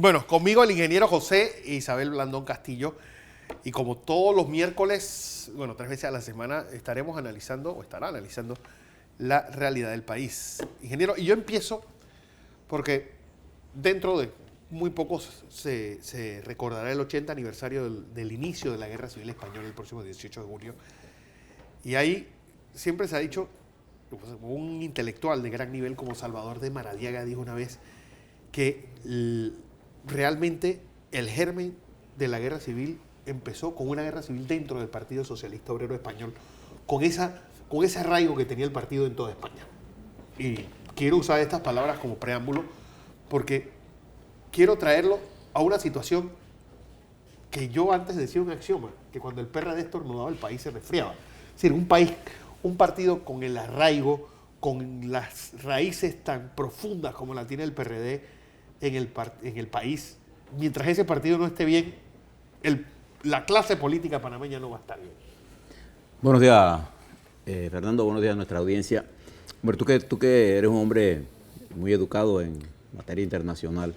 Bueno, conmigo el ingeniero José Isabel Blandón Castillo. Y como todos los miércoles, bueno, 3 veces a la semana, estaremos analizando, o estará analizando, la realidad del país. Ingeniero, y yo empiezo porque dentro de muy poco se recordará el 80 aniversario del inicio de la Guerra Civil Española el próximo 18 de junio. Y ahí siempre se ha dicho, un intelectual de gran nivel como Salvador de Maradiaga dijo una vez que realmente el germen de la guerra civil empezó con una guerra civil dentro del Partido Socialista Obrero Español, con ese arraigo que tenía el partido en toda España. Y quiero usar estas palabras como preámbulo porque quiero traerlo a una situación que yo antes decía un axioma, que cuando el PRD estornudaba el país se resfriaba. Es decir, un partido con el arraigo, con las raíces tan profundas como la tiene el PRD en el país, mientras ese partido no esté bien, la clase política panameña no va a estar bien. Buenos días, Fernando, buenos días a nuestra audiencia. Bueno, tú que eres un hombre muy educado en materia internacional,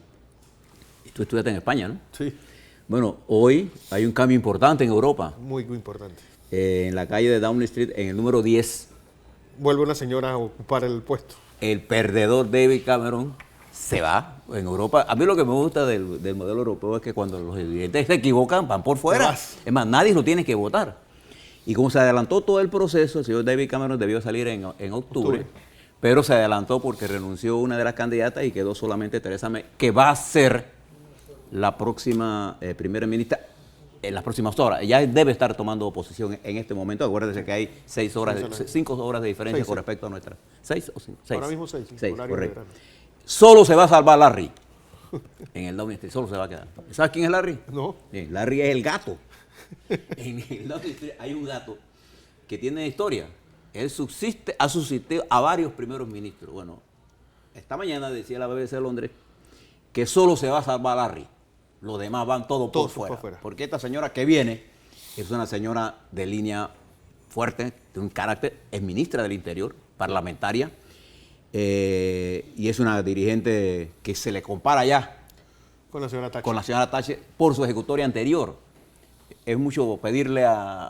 y tú estudiaste en España, ¿no? Sí. Bueno, hoy hay un cambio importante en Europa. Muy, muy importante. En la calle de Downing Street, en el número 10, vuelve una señora a ocupar el puesto. El perdedor David Cameron se va en Europa. A mí lo que me gusta del modelo europeo es que cuando los dirigentes se equivocan, van por fuera. Es más, nadie lo tiene que votar. Y como se adelantó todo el proceso, el señor David Cameron debió salir en octubre, pero se adelantó porque renunció una de las candidatas y quedó solamente Theresa May, que va a ser la próxima primera ministra en las próximas horas. Ella debe estar tomando posición en este momento. Acuérdense que hay 5 horas de diferencia con respecto a nuestra. 6 o 5. Ahora mismo 6. 6, correcto. Solo se va a salvar Larry en el Downing Street, solo se va a quedar. ¿Sabes quién es Larry? No. Bien, Larry es el gato. En el Downing Street hay un gato que tiene historia. Él ha subsistido a varios primeros ministros. Bueno, esta mañana decía la BBC de Londres que solo se va a salvar Larry. Los demás van todos por fuera. Porque esta señora que viene es una señora de línea fuerte, de un carácter, es ministra del Interior, parlamentaria, y es una dirigente que se le compara ya con la señora Thatcher por su ejecutoria anterior. Es mucho pedirle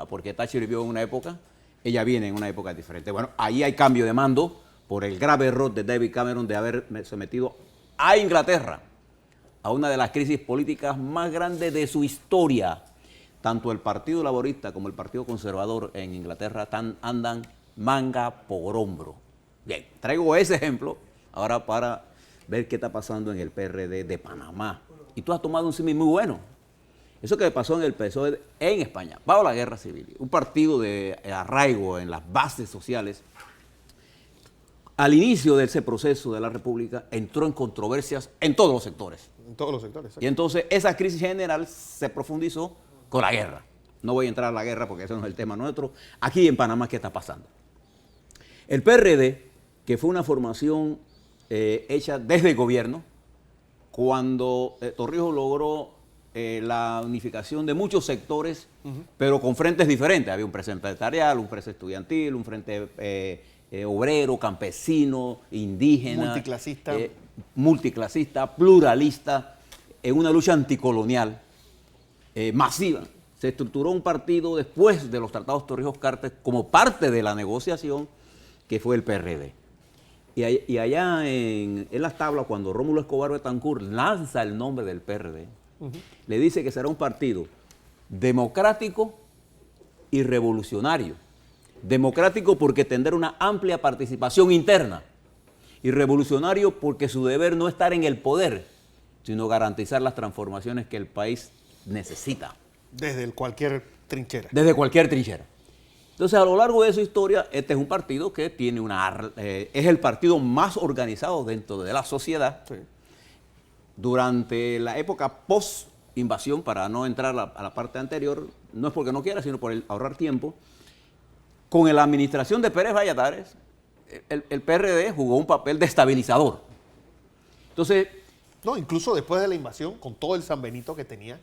porque Thatcher vivió en una época, ella viene en una época diferente. Bueno, ahí hay cambio de mando por el grave error de David Cameron de haber sometido a Inglaterra a una de las crisis políticas más grandes de su historia. Tanto el Partido Laborista como el Partido Conservador en Inglaterra andan manga por hombro. Bien, traigo ese ejemplo ahora para ver qué está pasando en el PRD de Panamá. Y tú has tomado un símil muy bueno. Eso que pasó en el PSOE en España, bajo la guerra civil, un partido de arraigo en las bases sociales. Al inicio de ese proceso de la República entró en controversias en todos los sectores. En todos los sectores. Y entonces esa crisis general se profundizó con la guerra. No voy a entrar a la guerra porque ese no es el tema nuestro. Aquí en Panamá, ¿qué está pasando? El PRD, que fue una formación hecha desde el gobierno, cuando Torrijos logró la unificación de muchos sectores, pero con frentes diferentes. Había un frente empresarial, un frente estudiantil, un frente obrero, campesino, indígena, multiclasista, pluralista, en una lucha anticolonial masiva. Se estructuró un partido después de los tratados Torrijos-Carter como parte de la negociación que fue el PRD. Y allá en las tablas, cuando Rómulo Escobar Betancourt lanza el nombre del PRD, le dice que será un partido democrático y revolucionario. Democrático porque tendrá una amplia participación interna y revolucionario porque su deber no es estar en el poder, sino garantizar las transformaciones que el país necesita. Desde cualquier trinchera. Desde cualquier trinchera. Entonces, a lo largo de su historia, este es un partido que tiene es el partido más organizado dentro de la sociedad. Sí. Durante la época post-invasión, para no entrar a la parte anterior, no es porque no quiera, sino por ahorrar tiempo, con la administración de Pérez Valladares, el PRD jugó un papel de estabilizador. Entonces... No, incluso después de la invasión, con todo el San Benito que tenía,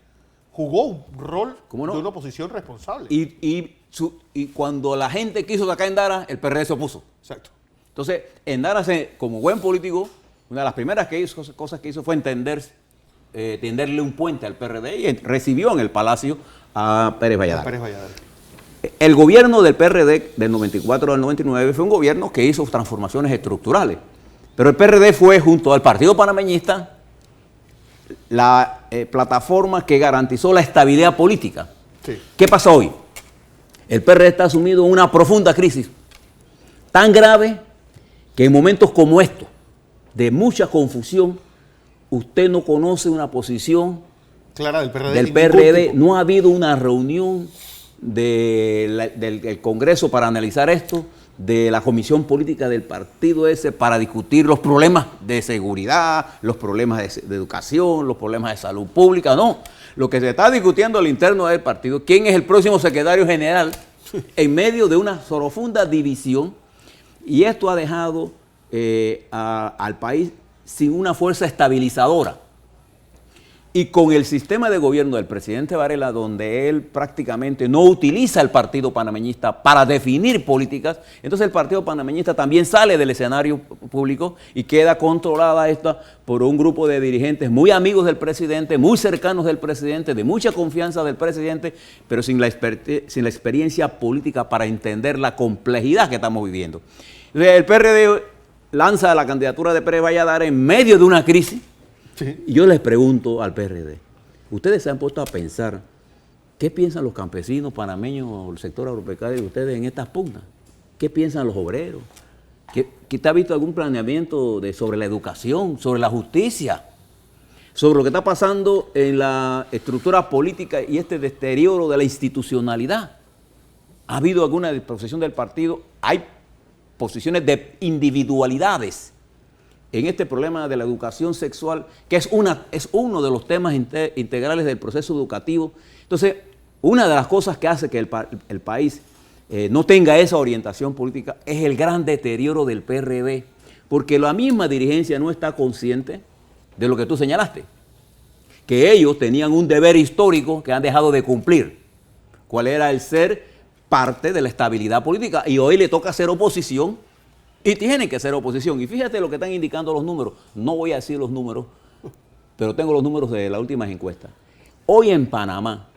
jugó un rol de una oposición responsable. Y cuando la gente quiso sacar a Endara, el PRD se opuso. Exacto. Entonces, Endara, como buen político, una de las primeras cosas que hizo fue entenderse tenderle un puente al PRD y recibió en el Palacio a Pérez Valladares. Pérez Valladares. El gobierno del PRD del 94 al 99 fue un gobierno que hizo transformaciones estructurales, pero el PRD fue junto al Partido Panameñista la plataforma que garantizó la estabilidad política. Sí. ¿Qué pasa hoy? El PRD está sumido en una profunda crisis, tan grave que en momentos como estos, de mucha confusión, usted no conoce una posición Clara del PRD. del PRD. No ha habido una reunión del Congreso para analizar esto, de la comisión política del partido ese para discutir los problemas de seguridad, los problemas de educación, los problemas de salud pública. No, lo que se está discutiendo al interno del partido, quién es el próximo secretario general en medio de una profunda división, y esto ha dejado al país sin una fuerza estabilizadora. Y con el sistema de gobierno del presidente Varela, donde él prácticamente no utiliza el Partido Panameñista para definir políticas, entonces el Partido Panameñista también sale del escenario público y queda controlada esta por un grupo de dirigentes muy amigos del presidente, muy cercanos del presidente, de mucha confianza del presidente, pero sin la experiencia política para entender la complejidad que estamos viviendo. Entonces, el PRD lanza la candidatura de Pérez Valladares en medio de una crisis. Sí. Y yo les pregunto al PRD, ¿ustedes se han puesto a pensar qué piensan los campesinos panameños o el sector agropecuario de ustedes en estas pugnas? ¿Qué piensan los obreros? ¿Te ha visto algún planeamiento sobre la educación, sobre la justicia, sobre lo que está pasando en la estructura política y este deterioro de la institucionalidad? ¿Ha habido alguna disposición del partido? Hay posiciones de individualidades en este problema de la educación sexual, que es uno de los temas integrales del proceso educativo. Entonces, una de las cosas que hace que el país no tenga esa orientación política es el gran deterioro del PRD, porque la misma dirigencia no está consciente de lo que tú señalaste, que ellos tenían un deber histórico que han dejado de cumplir, cuál era el ser parte de la estabilidad política, y hoy le toca hacer oposición. Y tienen que ser oposición. Y fíjate lo que están indicando los números. No voy a decir los números, pero tengo los números de las últimas encuestas. Hoy en Panamá,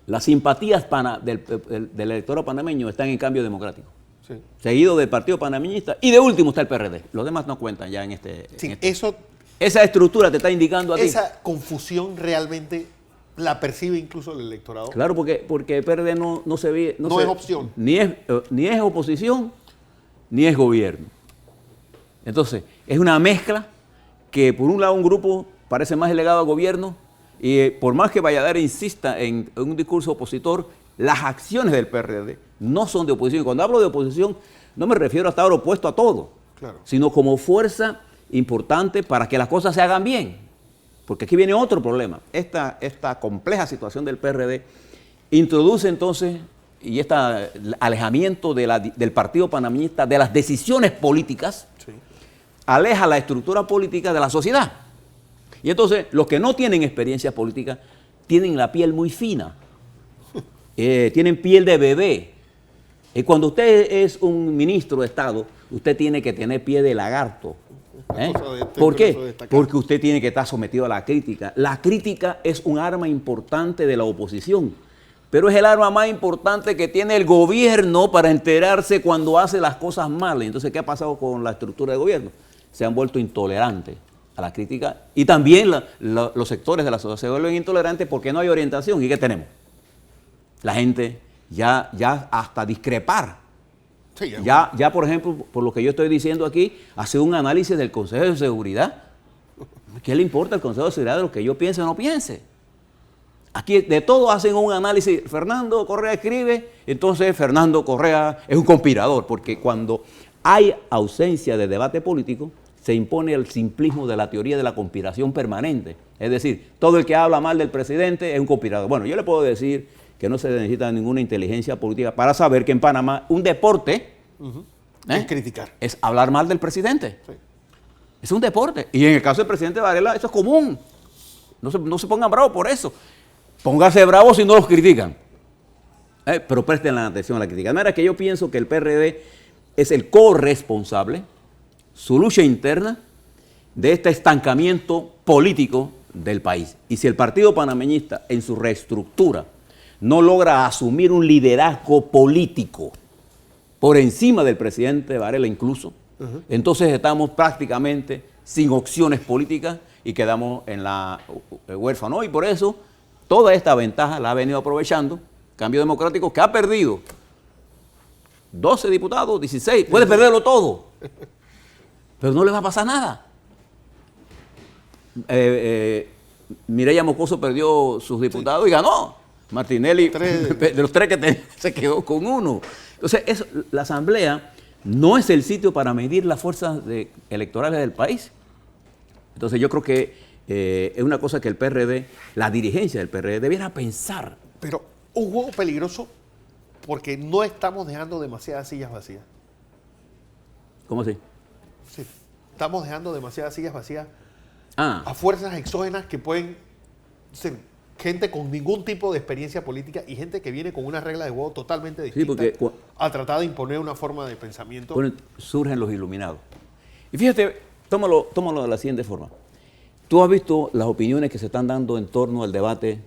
las simpatías del electorado panameño están en Cambio Democrático. Sí. Seguido del Partido Panameñista. Y de último está el PRD. Los demás no cuentan ya en este. Sí, esa estructura te está indicando a ti. Esa confusión realmente la percibe incluso el electorado. Claro, porque el PRD no se ve. No es opción. Ni es oposición, ni es gobierno. Entonces, es una mezcla que por un lado un grupo parece más delegado al gobierno y por más que Valladares insista en un discurso opositor, las acciones del PRD no son de oposición. Cuando hablo de oposición, no me refiero a estar opuesto a todo, claro, sino como fuerza importante para que las cosas se hagan bien. Porque aquí viene otro problema. Esta compleja situación del PRD introduce entonces, y este alejamiento del Partido Panameñista de las decisiones políticas, sí, aleja la estructura política de la sociedad. Y entonces los que no tienen experiencia política tienen la piel muy fina, tienen piel de bebé. Y cuando usted es un ministro de Estado, usted tiene que tener pie de lagarto. ¿Por qué? Porque usted tiene que estar sometido a la crítica. La crítica es un arma importante de la oposición, pero es el arma más importante que tiene el gobierno para enterarse cuando hace las cosas mal. Entonces, ¿qué ha pasado con la estructura de gobierno? Se han vuelto intolerantes a la crítica, y también los sectores de la sociedad se vuelven intolerantes porque no hay orientación. ¿Y qué tenemos? La gente ya hasta discrepar. Sí, ya, por ejemplo, por lo que yo estoy diciendo aquí, hace un análisis del Consejo de Seguridad. ¿Qué le importa al Consejo de Seguridad de lo que yo piense o no piense? Aquí de todo hacen un análisis. Fernando Correa escribe, entonces Fernando Correa es un conspirador, porque cuando hay ausencia de debate político, se impone el simplismo de la teoría de la conspiración permanente. Es decir, todo el que habla mal del presidente es un conspirador. Bueno, yo le puedo decir que no se necesita ninguna inteligencia política para saber que en Panamá un deporte es criticar. Es hablar mal del presidente. Sí. Es un deporte. Y en el caso del presidente Varela, eso es común. No se pongan bravos por eso. Pónganse bravos si no los critican. Pero presten la atención a la crítica. De manera que yo pienso que el PRD es el corresponsable, su lucha interna, de este estancamiento político del país. Y si el partido panameñista en su reestructura no logra asumir un liderazgo político por encima del presidente Varela incluso, entonces estamos prácticamente sin opciones políticas y quedamos en la huérfano. Y por eso toda esta ventaja la ha venido aprovechando Cambio Democrático, que ha perdido 12 diputados, 16, puede perderlo todo, pero no le va a pasar nada. Mireya Moscoso perdió sus diputados y ganó. Martinelli, de los tres que tenía, se quedó con uno. Entonces, la Asamblea no es el sitio para medir las fuerzas electorales del país. Entonces, yo creo que es una cosa que el PRD, la dirigencia del PRD, debiera pensar. Pero un juego peligroso porque no estamos dejando demasiadas sillas vacías. ¿Cómo así? Sí, estamos dejando demasiadas sillas vacías a fuerzas exógenas que pueden ser gente con ningún tipo de experiencia política y gente que viene con una regla de juego totalmente distinta a tratar de imponer una forma de pensamiento. Bueno, surgen los iluminados. Y fíjate, tómalo de la siguiente forma. Tú has visto las opiniones que se están dando en torno al debate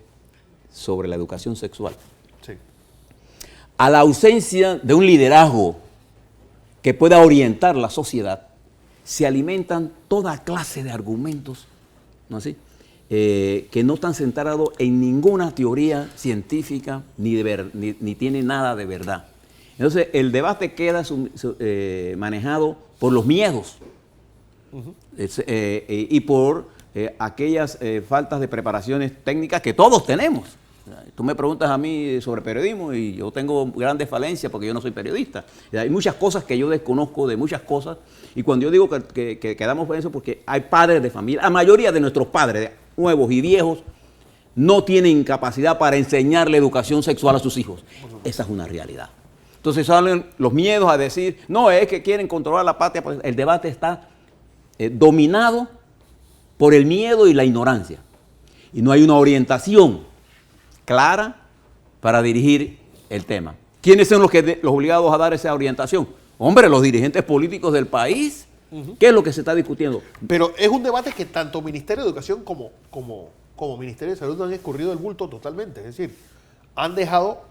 sobre la educación sexual. Sí. A la ausencia de un liderazgo que pueda orientar la sociedad, se alimentan toda clase de argumentos, ¿no así? Que no están centrados en ninguna teoría científica ni tiene nada de verdad. Entonces, el debate queda manejado por los miedos y por aquellas faltas de preparaciones técnicas que todos tenemos. Tú me preguntas a mí sobre periodismo y yo tengo grandes falencias porque yo no soy periodista. Hay muchas cosas que yo desconozco de muchas cosas y cuando yo digo que quedamos por eso porque hay padres de familia, la mayoría de nuestros padres, nuevos y viejos, no tienen capacidad para enseñarle educación sexual a sus hijos. Esa es una realidad. Entonces salen los miedos a decir, no, es que quieren controlar la patria. El debate está dominado por el miedo y la ignorancia. Y no hay una orientación clara para dirigir el tema. ¿Quiénes son los obligados a dar esa orientación? Hombre, los dirigentes políticos del país. ¿Qué es lo que se está discutiendo? Pero es un debate que tanto Ministerio de Educación como Ministerio de Salud han escurrido el bulto totalmente. Es decir, han dejado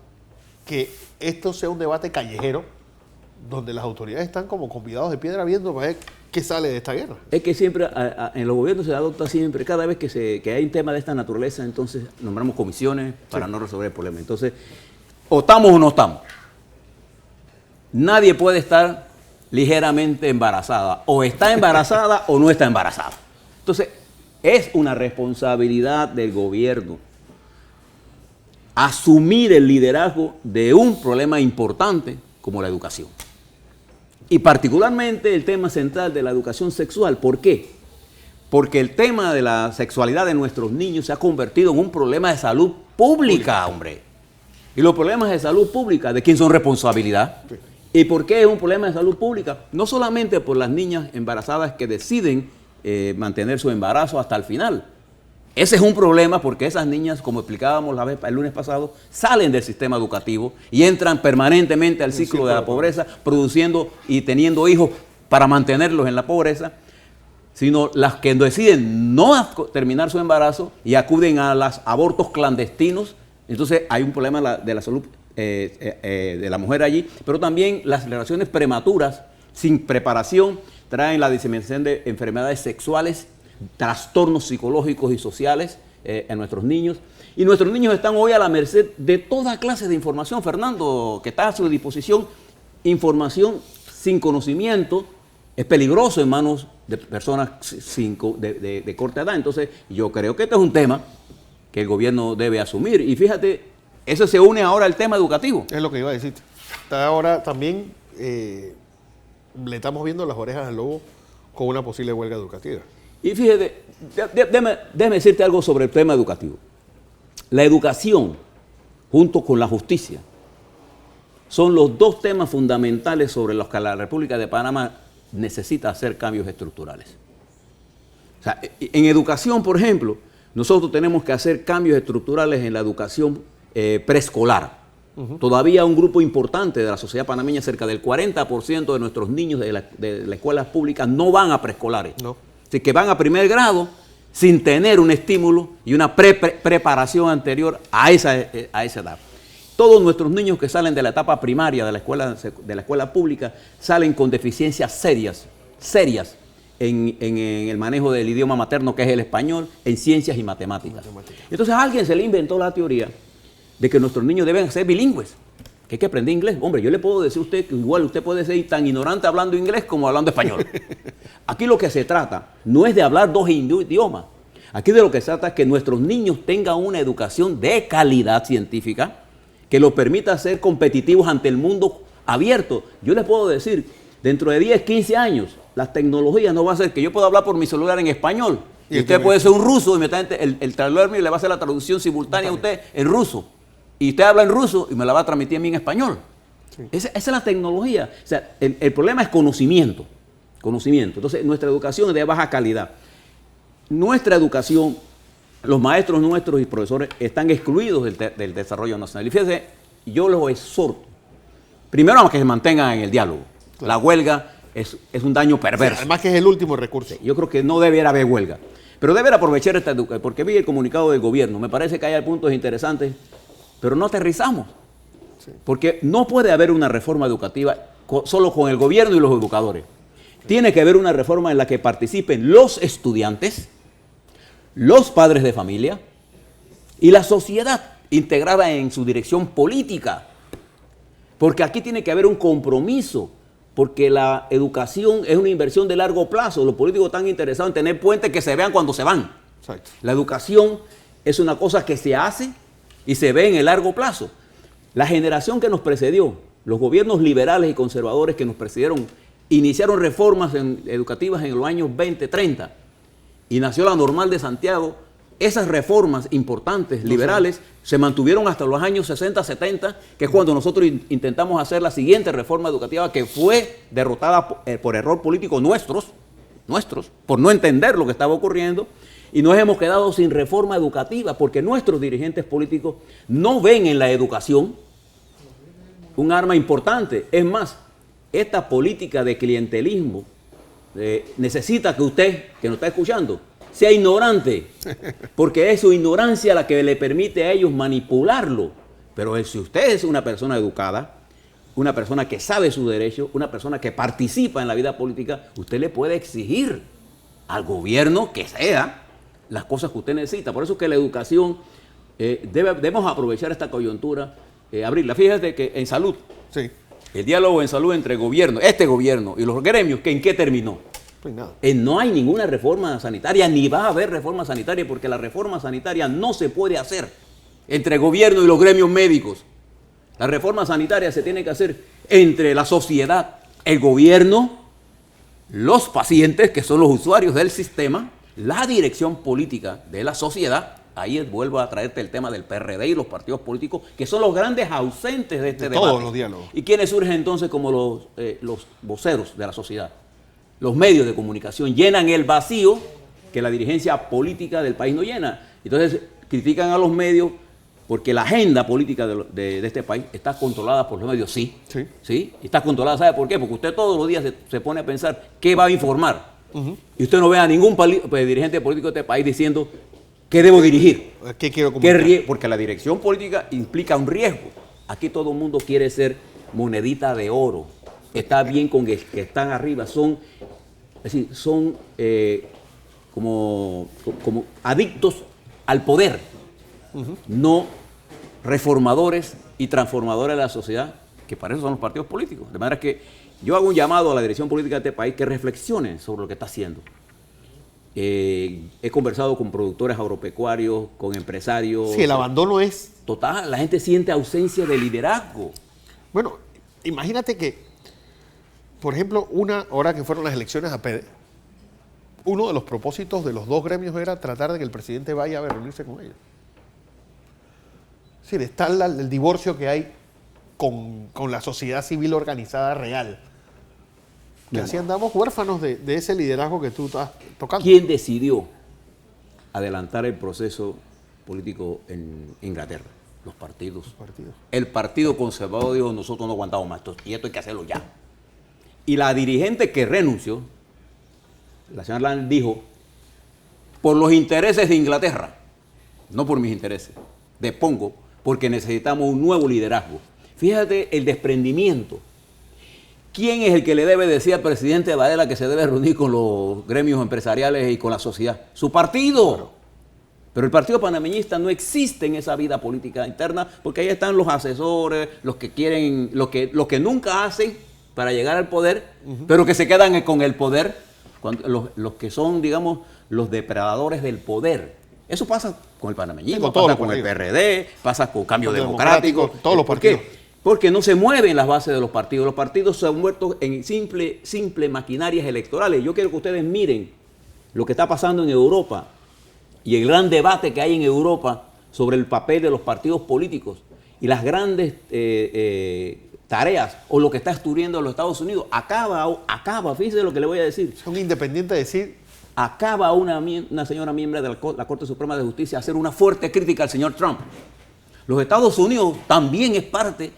que esto sea un debate callejero donde las autoridades están como convidados de piedra viendo para ver qué sale de esta guerra. Es que siempre en los gobiernos se adopta siempre, cada vez que hay un tema de esta naturaleza, entonces nombramos comisiones para no resolver el problema. Entonces, o estamos o no estamos. Nadie puede estar ligeramente embarazada. O está embarazada o no está embarazada. Entonces, es una responsabilidad del gobierno asumir el liderazgo de un problema importante como la educación. Y particularmente el tema central de la educación sexual. ¿Por qué? Porque el tema de la sexualidad de nuestros niños se ha convertido en un problema de salud pública, hombre. Y los problemas de salud pública, ¿de quién son responsabilidad? Sí. ¿Y por qué es un problema de salud pública? No solamente por las niñas embarazadas que deciden mantener su embarazo hasta el final. Ese es un problema porque esas niñas, como explicábamos el lunes pasado, salen del sistema educativo y entran permanentemente al ciclo de la pobreza, produciendo y teniendo hijos para mantenerlos en la pobreza, sino las que deciden no terminar su embarazo y acuden a los abortos clandestinos. Entonces hay un problema de la salud de la mujer allí, pero también las relaciones prematuras sin preparación traen la diseminación de enfermedades sexuales, trastornos psicológicos y sociales en nuestros niños. Y nuestros niños están hoy a la merced de toda clase de información, Fernando, que está a su disposición. Información sin conocimiento es peligroso en manos de personas de corta edad. Entonces, yo creo que este es un tema que el gobierno debe asumir. Y fíjate, eso se une ahora al tema educativo. Es lo que iba a decir. Ahora también le estamos viendo las orejas al lobo con una posible huelga educativa. Y fíjate, déjame decirte algo sobre el tema educativo. La educación, junto con la justicia, son los dos temas fundamentales sobre los que la República de Panamá necesita hacer cambios estructurales. O sea, en educación, por ejemplo, nosotros tenemos que hacer cambios estructurales en la educación preescolar. Todavía un grupo importante de la sociedad panameña, cerca del 40% de nuestros niños de las escuelas públicas no van a preescolares. No. Así que van a primer grado sin tener un estímulo y una preparación anterior a esa edad. Todos nuestros niños que salen de la etapa primaria de la escuela pública salen con deficiencias serias en el manejo del idioma materno, que es el español, en ciencias y matemáticas. Entonces a alguien se le inventó la teoría de que nuestros niños deben ser bilingües, que hay que aprender inglés. Hombre, yo le puedo decir a usted que igual usted puede ser tan ignorante hablando inglés como hablando español. Aquí lo que se trata no es de hablar dos idiomas. Aquí de lo que se trata es que nuestros niños tengan una educación de calidad científica que los permita ser competitivos ante el mundo abierto. Yo les puedo decir, dentro de 10, 15 años, las tecnologías no va a ser que yo pueda hablar por mi celular en español y usted puede ser un ruso, inmediatamente el traductor mío le va a hacer la traducción simultánea a usted en ruso. Y usted habla en ruso y me la va a transmitir a mí en español. Sí. Esa es la tecnología. O sea, el problema es conocimiento. Entonces, nuestra educación es de baja calidad. Nuestra educación, los maestros nuestros y profesores están excluidos del desarrollo nacional. Y fíjense, yo los exhorto, primero a que se mantengan en el diálogo. Claro. La huelga es un daño perverso. Sí, además que es el último recurso. Sí, yo creo que no debiera haber huelga. Pero debería aprovechar esta educación, porque vi el comunicado del gobierno, me parece que hay puntos interesantes, pero no aterrizamos. Sí. Porque no puede haber una reforma educativa solo con el gobierno y los educadores. Sí. Tiene que haber una reforma en la que participen los estudiantes, los padres de familia y la sociedad integrada en su dirección política. Porque aquí tiene que haber un compromiso, porque la educación es una inversión de largo plazo. Los políticos están interesados en tener puentes que se vean cuando se van. Exacto. La educación es una cosa que se hace y se ve en el largo plazo. La generación que nos precedió, los gobiernos liberales y conservadores que nos precedieron, iniciaron reformas educativas en los años 20, 30 y nació la Normal de Santiago. Esas reformas importantes, liberales, se mantuvieron hasta los años 60, 70, que es cuando nosotros intentamos hacer la siguiente reforma educativa, que fue derrotada por error político nuestros, por no entender lo que estaba ocurriendo, y nos hemos quedado sin reforma educativa, porque nuestros dirigentes políticos no ven en la educación un arma importante. Es más, esta política de clientelismo necesita que usted, que nos está escuchando, sea ignorante, porque es su ignorancia la que le permite a ellos manipularlo. Pero si usted es una persona educada, una persona que sabe su derecho, una persona que participa en la vida política, usted le puede exigir al gobierno que sea las cosas que usted necesita. Por eso es que la educación, debemos aprovechar esta coyuntura, abrirla. Fíjate que en salud, sí, el diálogo en salud entre este gobierno y los gremios, ¿en qué terminó? Pues nada. No hay ninguna reforma sanitaria, ni va a haber reforma sanitaria, porque la reforma sanitaria no se puede hacer entre el gobierno y los gremios médicos. La reforma sanitaria se tiene que hacer entre la sociedad, el gobierno, los pacientes, que son los usuarios del sistema, la dirección política de la sociedad. Ahí vuelvo a traerte el tema del PRD y los partidos políticos, que son los grandes ausentes de este debate. Todos los diálogos. ¿Y quiénes surgen entonces como los voceros de la sociedad? Los medios de comunicación llenan el vacío que la dirigencia política del país no llena. Entonces critican a los medios porque la agenda política de este país está controlada por los medios, sí. ¿Sí? Está controlada, ¿sabe por qué? Porque usted todos los días se pone a pensar qué va a informar. Y usted no ve a ningún dirigente político de este país diciendo qué debo dirigir. ¿Qué quiero comunicar? Porque la dirección política implica un riesgo. Aquí todo el mundo quiere ser monedita de oro. Está bien con que están arriba, son como adictos al poder, no reformadores y transformadores de la sociedad, que para eso son los partidos políticos. De manera que yo hago un llamado a la dirección política de este país que reflexione sobre lo que está haciendo. He conversado con productores agropecuarios, con empresarios. Sí, el abandono es total. La gente siente ausencia de liderazgo. Bueno, imagínate que, por ejemplo, ahora que fueron las elecciones a PEDE, uno de los propósitos de los dos gremios era tratar de que el presidente vaya a reunirse con ellos. Es decir, está el divorcio que hay con la sociedad civil organizada real. Que así andamos huérfanos de ese liderazgo que tú estás tocando. ¿Quién decidió adelantar el proceso político en Inglaterra? Los partidos. El Partido Conservador dijo, nosotros no aguantamos más y esto hay que hacerlo ya. Y la dirigente que renunció, la señora Land, dijo, por los intereses de Inglaterra, no por mis intereses. Depongo porque necesitamos un nuevo liderazgo. Fíjate el desprendimiento. ¿Quién es el que le debe decir al presidente Varela que se debe reunir con los gremios empresariales y con la sociedad? Su partido. Claro. Pero el partido panameñista no existe en esa vida política interna porque ahí están los asesores, los que quieren, los que nunca hacen para llegar al poder, pero que se quedan con el poder, los que son, digamos, los depredadores del poder. Eso pasa con el panameñismo, pasa con el PRD, pasa con Cambio Democrático, todos los partidos. ¿Por qué? Porque no se mueven las bases de los partidos. Los partidos se han muerto en simple maquinarias electorales. Yo quiero que ustedes miren lo que está pasando en Europa y el gran debate que hay en Europa sobre el papel de los partidos políticos y las grandes tareas o lo que está estudiando en los Estados Unidos. Acaba, fíjese lo que le voy a decir. Son independientes de decir. Acaba una señora miembro de la Corte Suprema de Justicia a hacer una fuerte crítica al señor Trump. Los Estados Unidos también es parte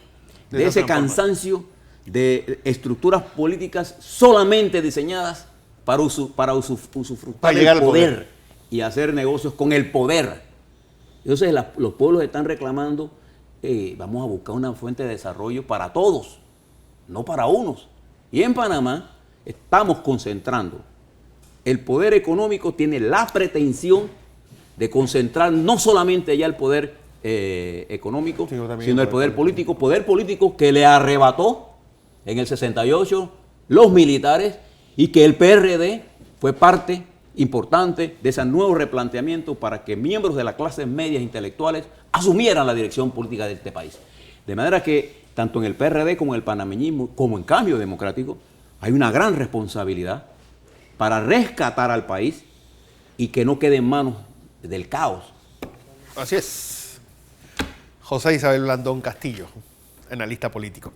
de ese cansancio de estructuras políticas solamente diseñadas para usufructar el poder y hacer negocios con el poder. Entonces los pueblos están reclamando, vamos a buscar una fuente de desarrollo para todos, no para unos. Y en Panamá estamos concentrando. El poder económico tiene la pretensión de concentrar no solamente ya el poder económico, sino el poder político que le arrebató en el 68 los militares y que el PRD fue parte importante de ese nuevo replanteamiento para que miembros de las clases medias intelectuales asumieran la dirección política de este país. De manera que tanto en el PRD como en el panameñismo, como en Cambio Democrático, hay una gran responsabilidad para rescatar al país y que no quede en manos del caos. Así es. José Isabel Blandón Castillo, analista político.